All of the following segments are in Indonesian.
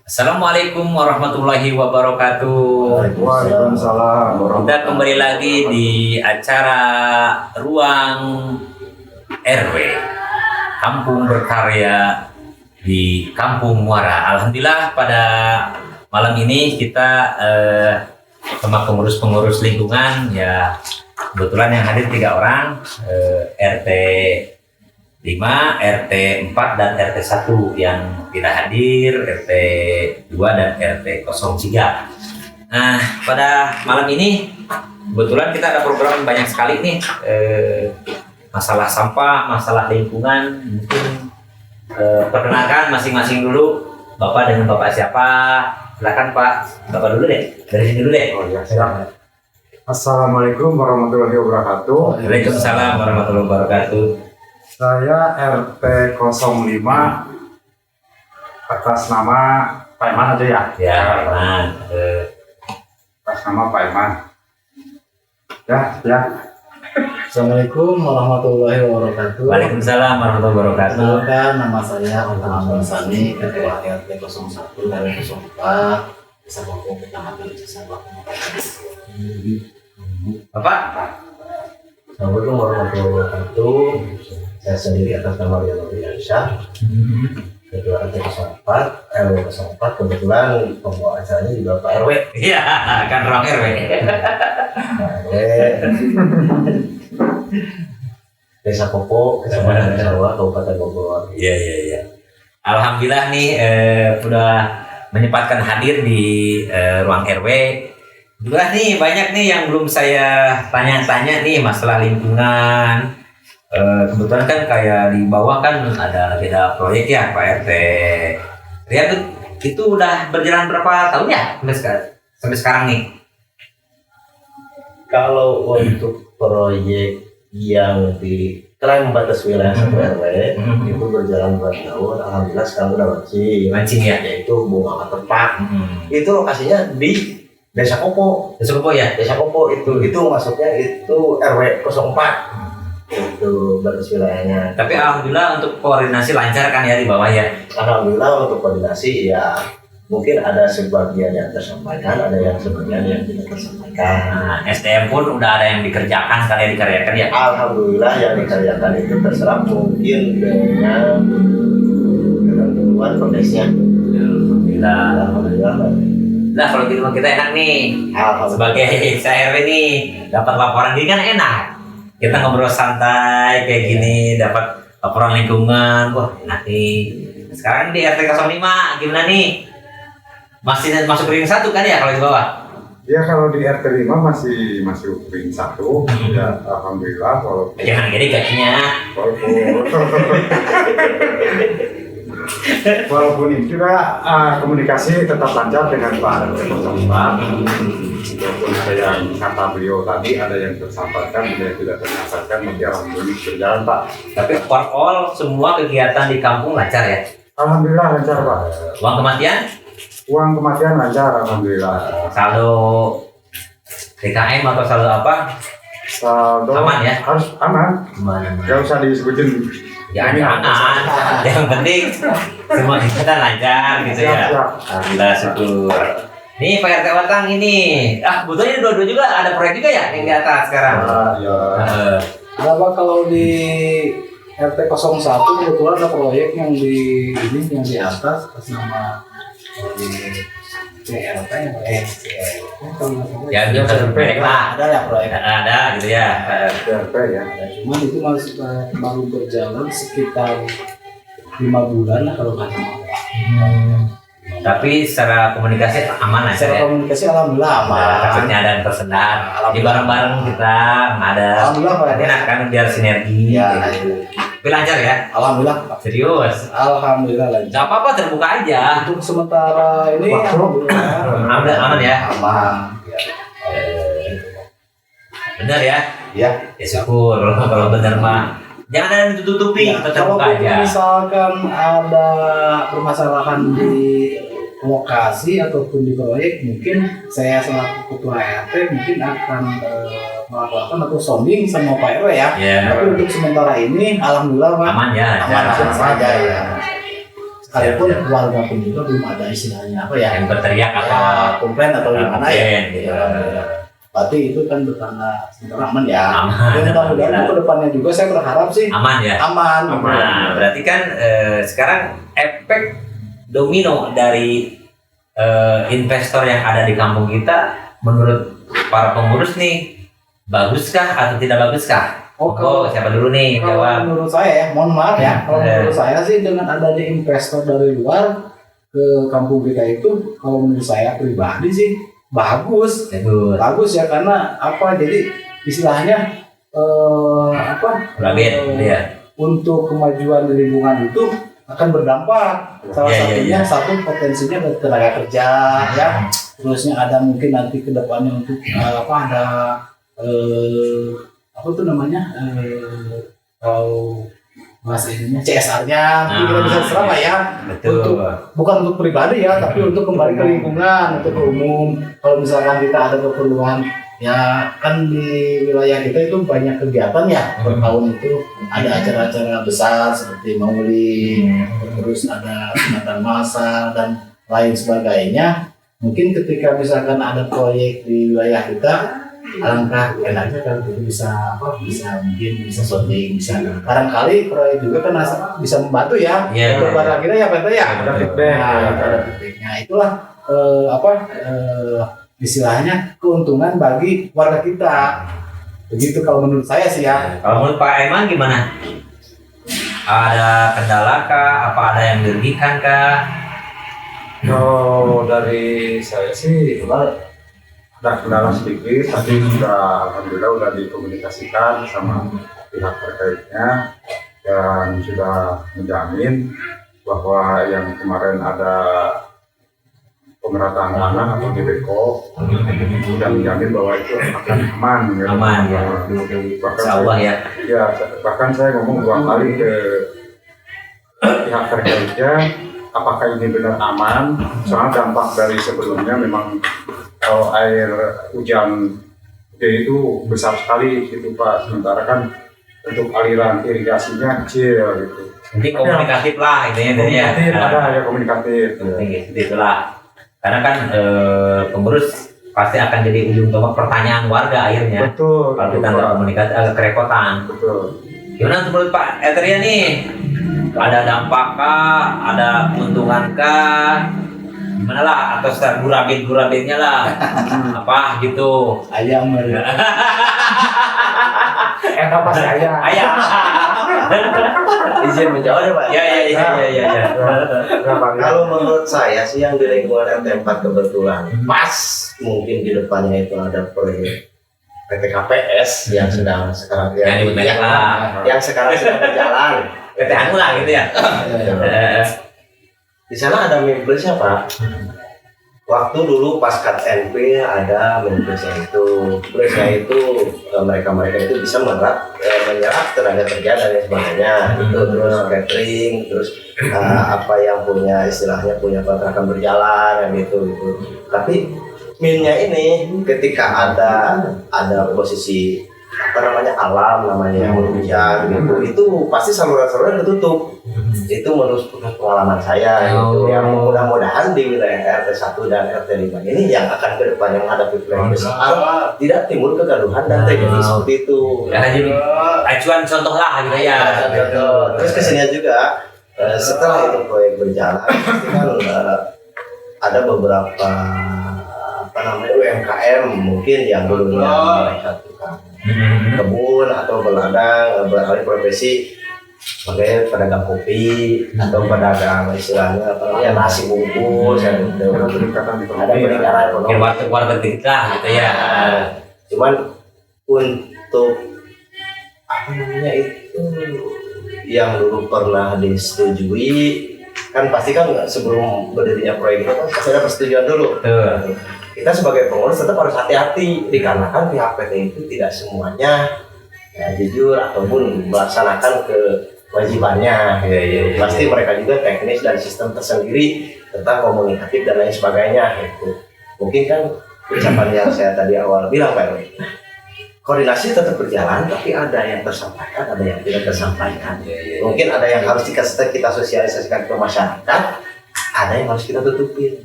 Assalamualaikum warahmatullahi wabarakatuh. Waalaikumsalam. Kita kembali lagi di acara Ruang RW Kampung Berkarya di Kampung Muara. Alhamdulillah pada malam ini kita sama pengurus-pengurus lingkungan ya, kebetulan yang hadir 3 orang, RT 5, RT 4 dan RT 1 yang tidak hadir, RT 2 dan RT 03. Nah, pada malam ini kebetulan kita ada program banyak sekali nih, masalah sampah, masalah lingkungan. Mungkin perkenalkan masing-masing dulu, Bapak dengan Bapak siapa? Silakan Pak, Bapak dulu deh, dari sini dulu deh. Oh ya, siap. Assalamualaikum warahmatullahi wabarakatuh. Waalaikumsalam warahmatullahi wabarakatuh. Saya RT 05 atas nama Pak Iman aja ya. Ya, Pak Iman. Atas nama Pak Iman. Ya. Assalamualaikum warahmatullahi wabarakatuh. Waalaikumsalam warahmatullahi wabarakatuh. Perkenalkan, nama saya Ahmad Sani, Ketua RT 01 dan 04 Desa Bakung, Kecamatan Cisabakung. Bapak? Assalamualaikum warahmatullahi wabarakatuh. Saya sendiri atas nama Rian Nurdiansyah, Ketua RT 04 RW 04. Kebetulan pembawa acaranya juga Pak RW. Iya, kan ruang RW. Desa Popo, Kecamatan Cisarua, Kabupaten Bogor. Iya. Alhamdulillah nih udah menyempatkan hadir di ruang RW. Juga nih banyak nih yang belum saya tanya-tanya nih masalah lingkungan. Kebetulan kan kayak di bawah kan ada proyek ya Pak RT. Lihat itu udah berjalan berapa tahun ya sampai sekarang nih? Kalau untuk proyek yang di tram batas wilayah 1 RW itu berjalan berapa tahun, alhamdulillah sekarang udah Mancing ya? yaitu Bunga Tepak. Itu lokasinya di Desa Kopo. Desa Kopo ya? Desa Kopo itu masuknya itu RW 04. Itu batas wilayahnya. Tapi alhamdulillah untuk koordinasi lancar kan ya di bawah ya? Alhamdulillah untuk koordinasi ya mungkin ada sebagian yang tersampaikan, ada yang sebagian yang tidak tersampaikan. Nah, SDM pun udah ada yang dikerjakan, kalian dikaryakan ya? Alhamdulillah yang dikaryakan itu terserap mungkin dengan ketentuan konteksnya. Alhamdulillah. Nah kalau gitu kita enak nih. Sebagai RW nih dapat laporan gini kan enak. Kita ngobrol santai kayak gini, dapat laporan lingkungan, wah enak nih. Sekarang di RT 05 gimana nih? Masih masuk ring 1 kan ya kalau di bawah? Ya, kalau di RT 5 masih masuk ring 1. Ya, alhamdulillah Jangan gede gajinya. walaupun itu juga komunikasi tetap lancar dengan Pak RT 04. Walaupun ada yang kata beliau tadi, ada yang tersampaikan, ada yang tidak tersampaikan, tapi alhamdulillah berjalan Pak. Tapi overall semua kegiatan di kampung lancar ya? Alhamdulillah lancar Pak. Uang kematian? Uang kematian lancar alhamdulillah. Saldo DKM atau saldo apa? Saldo Aman ya? harus aman. Gak usah disebutin. Jangan. Yang penting semua kita lancar gitu ya. Siap. Alhamdulillah syukur. Nih Pak RT Watang ini. Kebetulan dua-dua juga ada proyek juga ya yang di atas sekarang. Ya. Ada Pak, kalau di RT 01 kebetulan ada proyek yang di atas nama CLP Ya itu proyek lah. ada ya proyek. Ada gitu ya. CRP ya. Cuman itu masih baru berjalan sekitar 5 bulan lah kalau nggak salah. Tapi secara komunikasi aman aja Secara ya. komunikasi alhamdulillah aman. Kasusnya ada yang tersendat. Di bareng-bareng kita ada. Alhamdulillah Pak. Enak kan biar sinergi. Ya, gitu. Tapi lancar ya. alhamdulillah. Serius. Alhamdulillah lancar. Gak apa-apa terbuka aja. Untuk sementara ini alhamdulillah Aman ya. aman. Bener ya. Ya. Ya syukur kalau bener mah. Jangan ada yang ditutupi, Ya, terbuka kalau aja. misalkan ada permasalahan di lokasi ataupun di proyek, mungkin saya selaku ketua RT mungkin akan melakukan atau sounding sama Pak RW ya. Ya. Tapi untuk sementara ini alhamdulillah Pak Aman ya. aman lancar. saja ya. sekalipun Siap. warga pun juga belum ada istilahnya apa ya, Yang berteriak atau komplain atau gimana ya. komplain, gitu. Berarti itu kan bertanda sebenarnya aman ya. Aman. Dan mudah-mudahan ke depannya juga saya berharap sih Aman ya. aman. Nah, berarti kan sekarang efek domino dari investor yang ada di kampung kita, menurut para pengurus nih, baguskah atau tidak baguskah? Kalau Siapa dulu nih kalau jawab? menurut saya ya, mohon maaf ya, kalau Eh. menurut saya sih dengan adanya investor dari luar ke kampung kita itu, kalau menurut saya pribadi sih bagus. Bagus. Bagus ya, karena apa, jadi istilahnya Rabin, dia. untuk kemajuan di lingkungan itu akan berdampak. Salah Iya, iya, satunya iya. satu potensinya ke tenaga kerja ya, terusnya ada mungkin nanti ke depannya untuk ada apa tuh namanya kalau bahasa ininya CSR-nya mungkin kita bisa serap lah ya. Betul. Bukan untuk pribadi ya, tapi untuk kembali ke lingkungan, untuk ke umum. Kalau misalkan kita ada keperluan, ya kan di wilayah kita itu banyak kegiatan ya, per tahun itu ada acara-acara besar seperti maulid, terus ada sunatan masal dan lain sebagainya. Mungkin ketika misalkan ada proyek di wilayah kita, alangkah enaknya kan bisa mungkin bisa shooting, bisa barangkali proyek juga kan bisa membantu ya Iya, untuk iya, warga kita ya, Pak ya. Ada feedback. Ada feedbacknya. Itulah istilahnya keuntungan bagi warga kita. Begitu kalau menurut saya sih ya. Kalau menurut Pak Aiman gimana? Ada kendala kah? Apa ada yang dirugikan kah? Kalau dari saya sih ada kendala sedikit, tapi sudah alhamdulillah sudah dikomunikasikan sama pihak terkaitnya dan sudah menjamin bahwa yang kemarin ada pemerataan tanah atau DBK sudah menjamin bahwa itu akan aman. Ya. Aman ya. Bahkan Insya Allah ya. Ya, bahkan saya ngomong 2 kali ke pihak terkaitnya, apakah ini benar aman? Soalnya dampak dari sebelumnya memang kalau air hujan gede itu besar sekali gitu Pak. Sementara kan untuk aliran irigasinya kecil gitu. Nanti komunikatif lah intinya tadi ya. Komunikatif, ada ya komunikatif. Itulah. Karena kan pengurus pasti akan jadi ujung tombak pertanyaan warga akhirnya. Betul. Kalau kita betul, nggak Pak. komunikasi agak kerepotan. Betul. Gimana menurut Pak Eteria nih? Ada dampak kah? Ada keuntungan kah? Gimana lah? Atau secara gurabin-gurabinnya lah? Apa gitu? Ayam Apa sih ayah? Ayah. Izin menjawab ya Pak. Ya. Kalau menurut saya sih yang di lingkungan RT4 kebetulan pas mungkin di depannya itu ada proyek PTKPS yang sedang sekarang Yang dibentuk lah. yang sekarang sedang berjalan. PT Anu lah gitu ya. Di sana ada mimpisnya Pak. Waktu dulu pas KTNP ada mimpisnya itu, mereka itu bisa menyerap tenaga kerja dan lain sebagainya. Itu terus catering, terus apa yang punya istilahnya punya kontrakan berjalan gitu. Tapi minnya ini ketika ada posisi apa namanya alam namanya hujan gitu, itu pasti saluran-saluran ketutup. Itu menurut pengalaman saya gitu. Yang mudah-mudahan di wilayah RT 1 dan RT 5 ini yang akan ke depan yang ada pipeline besar tidak timbul kegaduhan dan terjadi seperti itu. Ya jadi acuan contoh lah gitu ya. Terus kesini juga setelah itu proyek berjalan pasti kan ada beberapa apa namanya UMKM mungkin yang dulunya mereka tukang kebun atau berladang beralih profesi sebagai pedagang kopi atau pedagang istilahnya apa namanya nasi bungkus Ada peningkatan ada peningkatan ekonomi. Mungkin warteg dikit lah gitu ya. Cuman untuk apa namanya itu yang dulu pernah disetujui kan pasti kan sebelum berdirinya proyek itu kan pasti ada persetujuan dulu. Betul. Kita sebagai pengurus tetap harus hati-hati dikarenakan pihak PT itu tidak semuanya ya, jujur ataupun melaksanakan kewajibannya. Pasti mereka juga teknis dan sistem tersendiri tentang komunikatif dan lain sebagainya. Gitu. Mungkin kan ucapan yang saya tadi awal bilang Pak Rwi, koordinasi tetap berjalan, tapi ada yang tersampaikan, ada yang tidak tersampaikan. Mungkin ada yang harus kita sosialisasikan ke masyarakat, ada yang harus kita tutupin.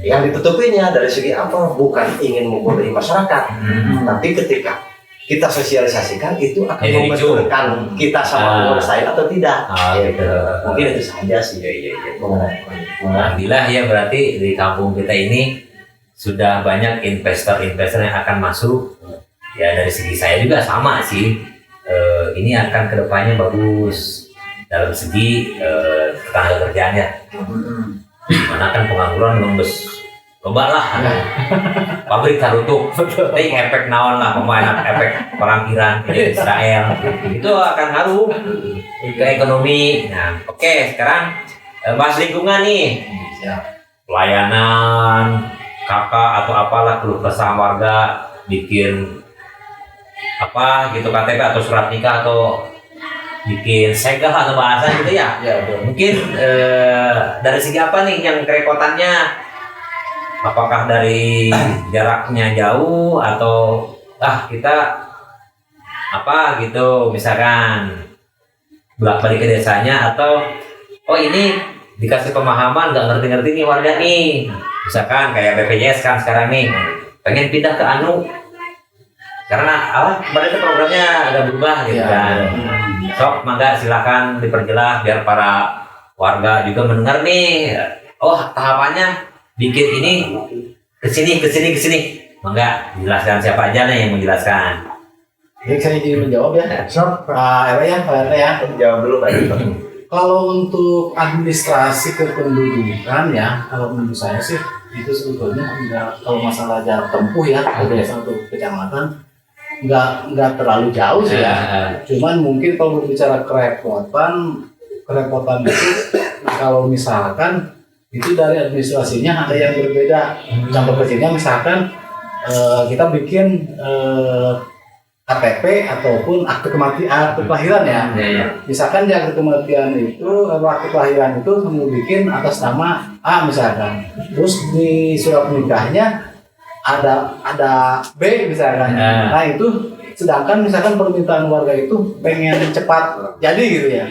Yang ditutupinnya dari segi apa? Bukan ingin membodohi masyarakat, tapi ketika kita sosialisasikan itu akan membenturkan kita sama pengurus lain atau tidak. Gitu. Mungkin itu saja sih. Alhamdulillah ya, berarti di kampung kita ini sudah banyak investor-investor yang akan masuk. Ya dari segi saya juga sama sih, ini akan kedepannya bagus dalam segi tenaga kerjaan ya. Mana kan pengangguran nembus loba lah, pabrik tarutuk, tapi efek naon lah, pemain efek perang Iran ke Israel itu akan ngaruh ke ekonomi. Nah oke, sekarang bahas lingkungan nih, pelayanan kakak atau apalah keluh kesah warga bikin apa gitu KTP atau surat nikah atau bikin segel atau bahasa gitu ya. Mungkin dari segi apa nih yang kerepotannya? Apakah dari jaraknya jauh atau kita apa gitu misalkan bolak-balik ke desanya, atau ini dikasih pemahaman nggak ngerti-ngerti nih warga nih, misalkan kayak BPJS kan sekarang nih pengen pindah ke anu karena kemarin itu programnya agak berubah gitu kan. Sok mangga silakan diperjelas biar para warga juga mendengar nih, tahapannya bikin ini kesini. Mangga jelaskan siapa aja nih yang menjelaskan. Jadi saya ingin menjawab ya. Sok, Pak RW ya. Jawab dulu Pak. Kalau untuk administrasi kependudukan ya, kalau menurut saya sih itu sebetulnya kalau masalah jarak tempuh ya dari satu kecamatan nggak terlalu jauh sih ya. Cuman mungkin kalau berbicara kerepotan itu kalau misalkan itu dari administrasinya ada yang berbeda. Contoh kecilnya misalkan kita bikin KTP ataupun akte kelahiran ya. Misalkan di akte kematian itu, akte kelahiran itu mau bikin atas nama A misalkan. Terus di surat nikahnya ada B misalkan. Nah itu sedangkan misalkan permintaan warga itu pengen cepat jadi gitu ya.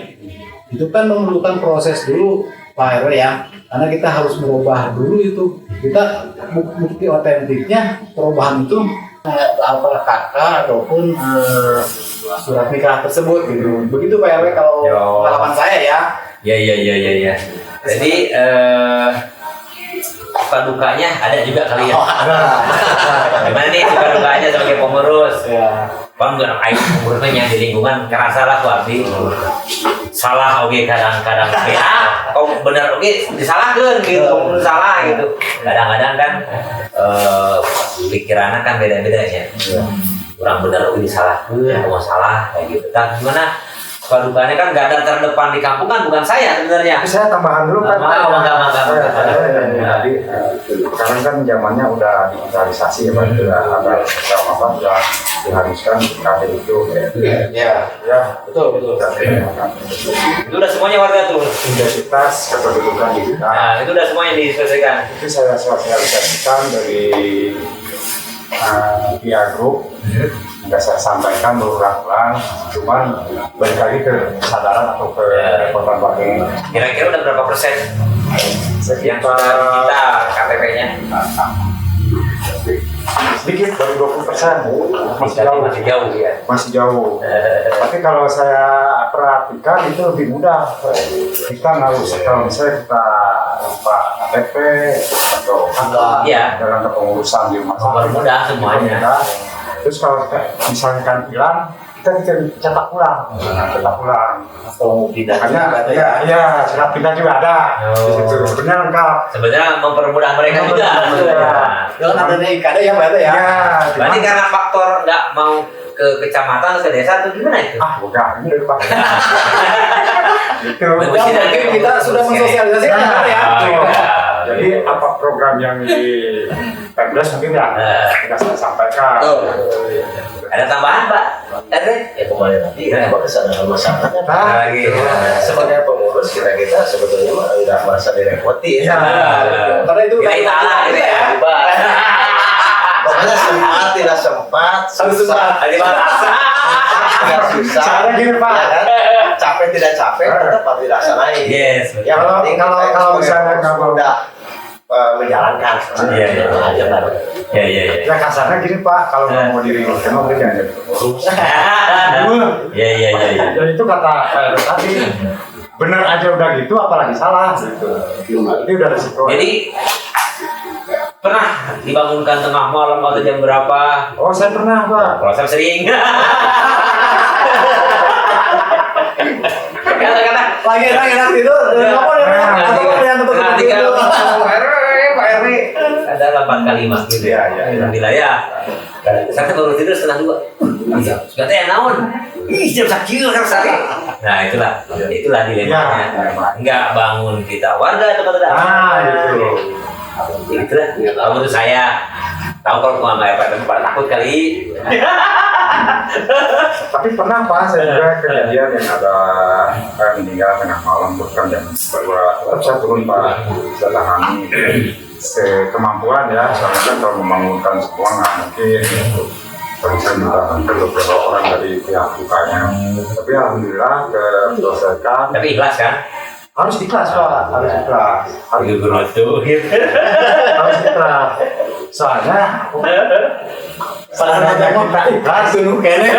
Itu kan memerlukan proses dulu Pak RW ya. Karena kita harus merubah dulu itu. Kita bukti otentiknya perubahan itu apa kakak ataupun surat nikah tersebut gitu. Begitu Pak RW kalau pengalaman saya ya. Ya. Jadi suka dukanya ada juga kali ya. Gimana nih suka dukanya sebagai pengurus? Bang nggak air pengurusnya di lingkungan kerasa lah Abdi. Salah kadang-kadang kok benar disalahkan gitu, salah gitu. Kadang-kadang kan pikirannya kan beda-beda ya. Kurang benar disalahkan, mau salah kayak gitu. Tapi gimana? Dukanya kan garda terdepan di kampung kan bukan saya sebenarnya. Saya tambahan dulu kan. Jadi sekarang kan zamannya udah digitalisasi ya Pak, udah diharuskan KTP itu. Ya, betul. Itu udah semuanya warga tuh. Identitas kependudukan digital. Nah, itu udah semuanya diselesaikan. Itu saya sosialisasikan dari via grup. Sudah saya sampaikan berulang-ulang, cuman balik lagi ke kesadaran atau ke repotan warga. Kira-kira udah berapa persen yang sudah kita KTP-nya? Sedikit, baru 20%. Masih jauh ya. Masih jauh. Tapi kalau saya perhatikan itu lebih mudah. Kita nggak usah, kalau misalnya kita lupa KTP atau dalam kepengurusan di rumah mudah semuanya. Terus kalau misalkan hilang, kita cetak ulang. Atau pindah Makanya, ya, surat pindah juga ada. Di situ benar lengkap. Sebenarnya mempermudah mereka juga. Jangan ada IKD ya Pak ya. Berarti karena faktor nggak mau ke kecamatan atau ke desa itu gimana itu? Bukan, ini Pak. Itu. Mungkin kita sudah mensosialisasikan ya. Jadi apa program yang di Pemdas mungkin ya kita sampaikan. Ada tambahan Pak? Ya kembali lagi apa kesadaran masyarakatnya Lagi. sebagai pengurus kita sebetulnya mah nggak merasa direpoti ya. Karena itu kita salah gitu ya. Makanya sempat tidak sempat, Harus susah, Ada bahasa. tidak susah. Soalnya gini, Pak. Ya kan? Capek tidak capek tetap harus dilaksanain. Yes. Yang Kalau- penting kalau- kita kalau sebagai misalnya pengurus kalau- udah menjalankan. Iya, iya. Itu aja baru. Ya ya ya. Ya kasarnya gini Pak, kalau nggak mau diributkan mau berikan aja. Ya ya ya ya. Ya itu kata tadi. Bener aja udah gitu, apalagi salah gitu. Ini udah resiko. Jadi pernah dibangunkan tengah malam atau jam berapa? Oh saya pernah Pak. Kalau saya sering. Kadang-kadang Lagi enak tidur. Telepon ya. Atau yang Nah, tetap tiga tidur. Pak RW ada 8 kalimat gitu ya. Alhamdulillah ya. Saya baru tidur setengah 2. Sudah teh naon? Ih, jam sakit harus sakit. Nah, itulah dilemanya. Enggak bangun kita warga atau tidak. Itu. Ya, itulah. Kalau menurut saya tahu kalau nggak pada takut kali. Tapi pernah Pak, saya juga kejadian yang ada meninggal tengah malam bukan jam 2. Tetap saya turun Pak, saya tangani sekemampuan ya. Soalnya kan kalau membangunkan semua nggak mungkin. Tapi saya minta ke beberapa orang dari pihak dukanya. Tapi alhamdulillah terselesaikan. Tapi ikhlas kan? Harus ikhlas Pak, harus ikhlas. Harus Gitu. harus ikhlas. Soalnya kita ikhlas dulu kayaknya.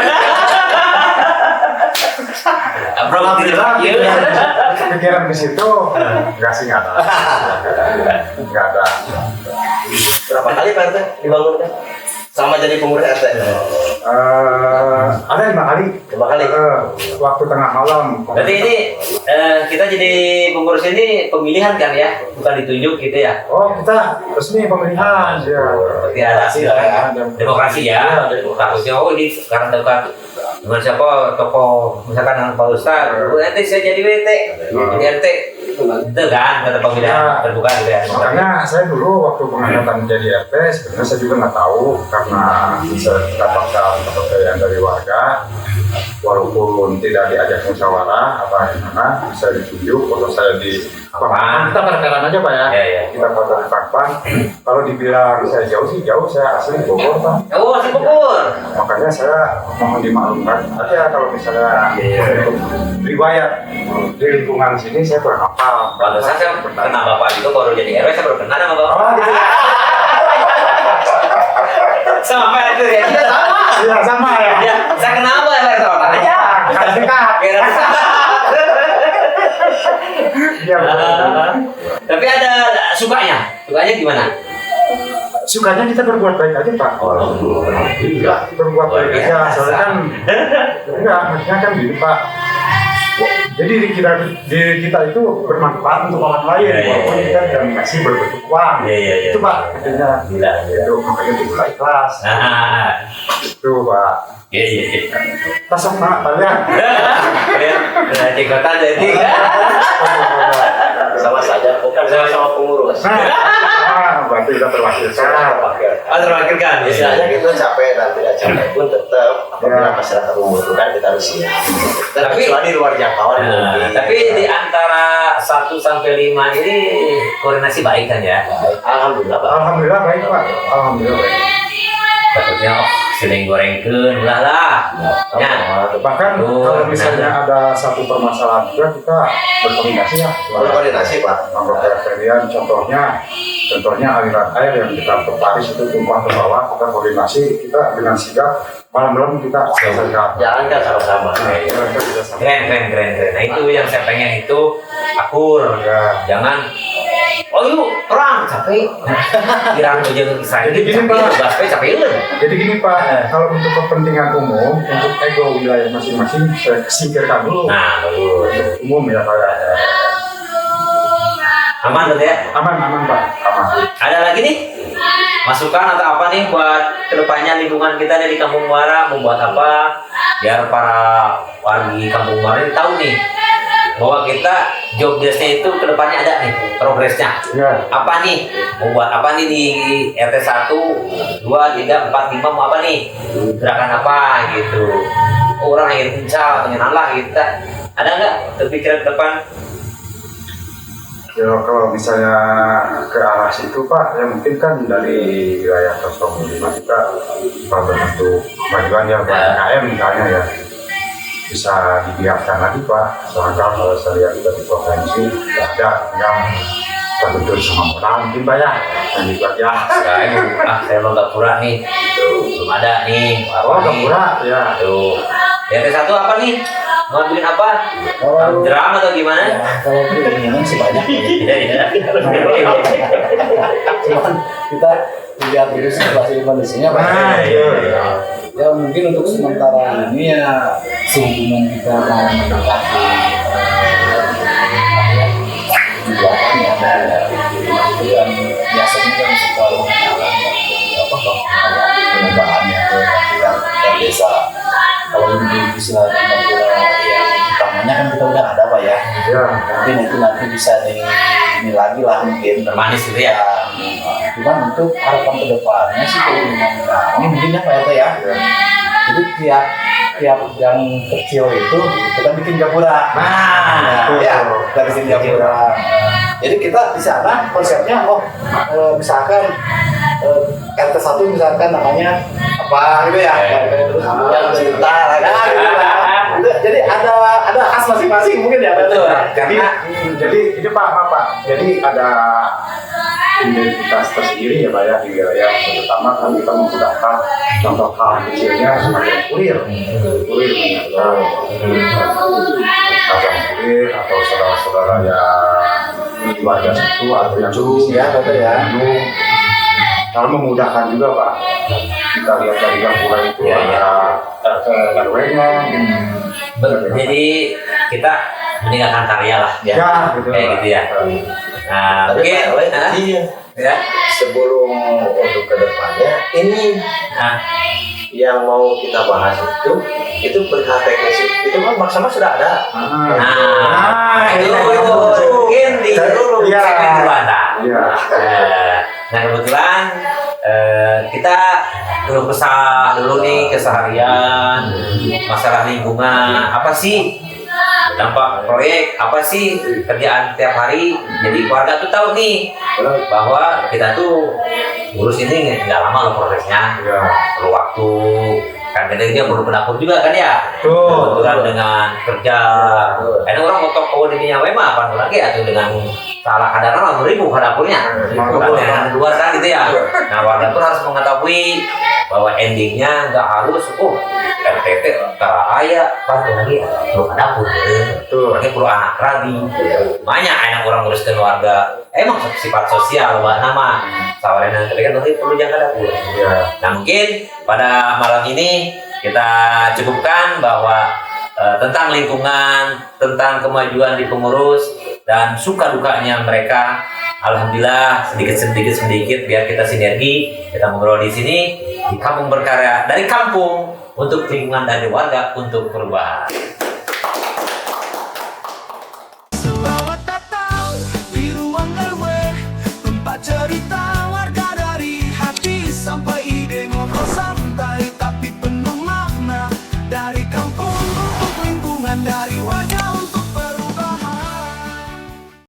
Alhamdulillah. Pikiran ke situ nggak sih nggak ada. Berapa kali Pak RT dibangunkan? Sama jadi pengurus RT? Ada 5 kali. 5 kali? Waktu tengah malam. Berarti ini kita jadi pengurus ini pemilihan kan ya, bukan ditunjuk gitu ya. Oh kita resmi pemilihan ya. Berarti ada hasil ya. Demokrasi ya. Takutnya oh ini sekarang dekat dengan siapa tokoh misalkan dengan Pak Ustadz, nanti saya jadi WT, jadi RT, itu kan kata pemilihan terbuka gitu ya. Makanya saya dulu waktu pengangkatan menjadi RT sebenarnya saya juga nggak tahu karena saya mendapatkan kepercayaan dari warga walaupun tidak diajak musyawarah apa gimana saya ditunjuk atau saya di kita perkenalan aja Pak ya. Ya, ya. Kita foto di Pakpan. Kalau dibilang saya jauh sih jauh, saya asli Bogor Pak. Oh, masih Bogor. Makanya saya mohon dimaklumkan aja kalau misalnya riwayat di lingkungan sini saya kurang hafal. Pada saat saya kenal Bapak itu baru jadi RW, saya baru kenal sama Bapak. Oh gitu. Sama Pak itu ya. Kita sama. Iya sama ya. Ya, saya kenal Pak RW sama Bapak aja. Kan dekat. Biar Iya betul. Tapi ada sukanya. Sukanya gimana? Sukanya kita berbuat baik aja Pak. Iya, berbuat baik aja. Soalnya kan enggak, maksudnya kan gini Pak. Jadi diri kita itu bermanfaat untuk orang lain, Iya, iya, walaupun iya. kita tidak masih berbentuk uang. Iya, iya, iya. Itu Pak, intinya. Gila. Itu makanya dimulai kelas. Nah, Itu Pak. iya iya. Tasok Pak, kalian. Udah cikotan jadi. Sama saja, bukan sama-sama pengurus. Berarti kita terwakilkan. Oh, terwakilkan. Istilahnya gitu capek dan tidak capek pun tetap apabila masyarakat membutuhkan kita harus siap. Dan Tapi- kecuali di luar jangkauan Nah, mungkin. tapi di antara 1 sampai 5 ini koordinasi baik kan ya? Alhamdulillah Pak. Alhamdulillah baik Pak. Alhamdulillah baik. Takutnya oh sedang gorengkeun ulah lah. Ya. Bahkan kalau misalnya ada satu permasalahan juga kita berkoordinasi ya. Berkoordinasi Pak. Anggota sekalian, contohnya aliran air yang kita terparis itu tumpah ke bawah, kita koordinasi, kita dengan sigap malam-malam kita selesaikan. Jalankan sama-sama. Kita bisa sampai. Keren. Nah itu yang saya pengen itu akur. Jangan oh yuk perang capek. Irang jeung Israel Jadi gini, Pak. Baspe capek eueuh. Jadi gini Pak, kalau untuk kepentingan umum, untuk ego wilayah masing-masing, saya singkirkan dulu. Nah, bagus. Umum ya Pak. Aman tuh ya. Aman Pak, aman. Ada lagi nih masukan atau apa nih buat kedepannya lingkungan kita dari Kampung Muara membuat apa biar para wargi Kampung Muara ini tahu nih bahwa kita job desk-nya itu kedepannya ada nih progresnya. Ya. Apa nih mau buat apa nih di RT 1, 2, 3, 4, 5 mau apa nih gerakan apa gitu. Orang yang insya mengenal lah kita. Ada nggak kepikiran ke depan? Ya kalau misalnya ke arah situ Pak, ya mungkin kan dari wilayah 05 juga berbentuk kemajuan ya UMKM misalnya ya bisa dibiarkan lagi Pak. Soalnya kalau saya lihat di provinsi tidak ada yang terbentur sama modal mungkin Pak ya. Dan juga ya. Saya mau Gapura nih. Belum ada nih. Oh Gapura ya. Tuh. DT 1 apa nih? Mau bikin apa? Kalau Jeram atau gimana? ya, kalau keinginan sih banyak ya. Iya, iya. Cuman kita lihat dulu situasi kondisinya Pak. Nah, iya. Ya mungkin untuk sementara ini ya sehubungan kita mau mendekati buatan ya dan biasanya kan suka mengalami perubahannya ke kita desa. Kalau untuk istilah Gapura yang utamanya kan kita udah ada Pak ya. Ya. Mungkin itu nanti bisa ini lagi lah mungkin Bermanis gitu ya. Cuman untuk harapan kedepannya sih keinginan kami mungkin ya Pak RT ya. Jadi tiap yang kecil itu kita bikin Gapura. Nah, Ya, kita bikin Gapura. Jadi kita di sana konsepnya misalkan RT 1 misalkan namanya apa gitu ya. Terus yang cerita gitu lah. Jadi ada khas masing-masing mungkin ya Pak RT. Betul. Jadi ini Pak. Jadi ada identitas tersendiri ya Pak ya di wilayah terutama kan kita menggunakan contoh hal kecilnya sebagai kurir menyiapkan pasang kurir atau saudara-saudara yang keluarga situ atau yang Ya, betul ya. kalau memudahkan juga Pak kita lihat dari Gapura itu Ya, ada RW-nya Jadi kita meninggalkan karya lah. ya gitu Kayak gitu ya. Nah, Tapi mungkin Pak RW tadi ya. sebelum untuk kedepannya ini Nah, yang mau kita bahas itu perihal teknis itu kan maksimal sudah ada. itu mungkin di Iya. segmen Juanda. Iya. Nah kebetulan kita belum kesah dulu nih keseharian masalah lingkungan apa sih dampak proyek apa sih kerjaan tiap hari jadi warga tuh tahu nih bahwa kita tuh ngurus ini nggak lama loh prosesnya Ya. perlu waktu kan kadang dia perlu pendapur juga kan ya Tuh. kebetulan dengan kerja kadang orang mau toko di nyawa mah apa lagi atau dengan salah kadang-kadang 50.000 dapurnya bukan dengan dua kan gitu ya. Nah warga tuh harus mengetahui bahwa endingnya nggak harus RTT antara ayah kan lagi perlu dapur Tuh. lagi perlu anak rabi banyak enak orang ngurus keluarga emang sifat sosial mbak nama sawarnya tapi kan perlu jaga dapur. Ya. Nah mungkin pada malam ini kita cukupkan bahwa tentang lingkungan, tentang kemajuan di pengurus dan suka dukanya mereka. Alhamdulillah sedikit biar kita sinergi, kita ngobrol di sini di Kampung Berkarya dari kampung untuk lingkungan dari warga untuk perubahan.